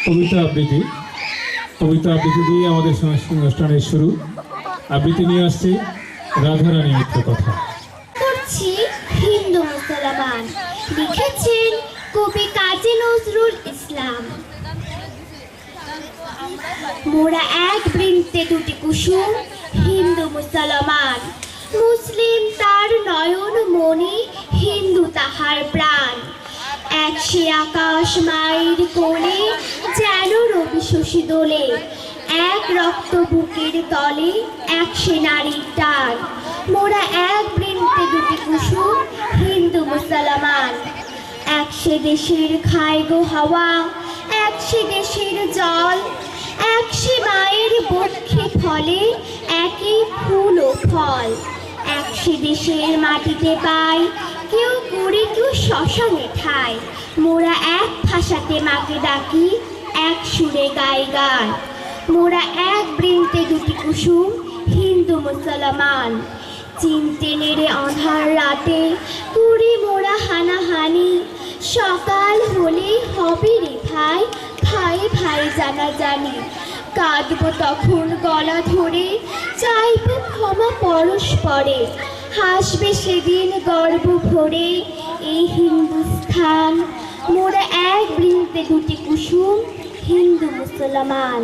কবিতা আবৃত্তি। কবিতা আবৃত্তি দিয়ে আমাদের সাংস্কৃতিক অনুষ্ঠানের শুরু। আবৃত্তি নিয়ে আসছে রাধারানী মিত্র কথা। করছি হিন্দু মুসলমান, লিখেছেন কবি কাজী নজরুল ইসলাম। মোরা এক বৃন্তে দুটি কুসুম, হিন্দু মুসলমান। মুসলিম তার নয়ন মণি, হিন্দু তাহার প্রাণ। এক সে আকাশ মায়ের কোলে, যেন রবি শশী দোলে। এক রক্ত বুকের তলে, এক সে নারীর টান। মোরা এক বৃন্তে দুটি কুসুম, হিন্দু মুসলমান। এক সে দেশের খায় গো হাওয়া, এক সে দেশের জল। এক সে মায়ের বক্ষে ফলে, একই ফুল ও ফল। এক সে দেশের মাটিতে পাই, কেউ করে কেউ শ্মশানে ঠাই। মোরা এক ভাষাতে মাকে ডাকি, এক সুরে গাই গান। মোরা এক বৃন্তে দুটি কুসুম, হিন্দু মুসলমান। চিনতে নেড়ে অন্ধার রাতে, করি মোরা হানাহানি। সকাল হলে হবে রে ভাই, ভাই ভাই জানাজানি। কাঁদবো তখন গলা ধরে, চাইবো ক্ষমা পরস্পরে। হাসবে সেদিন গর্ব ভরে এই হিন্দুস্থান। মোরা এক বৃন্তে দুটি কুসুম, হিন্দু মুসলমান।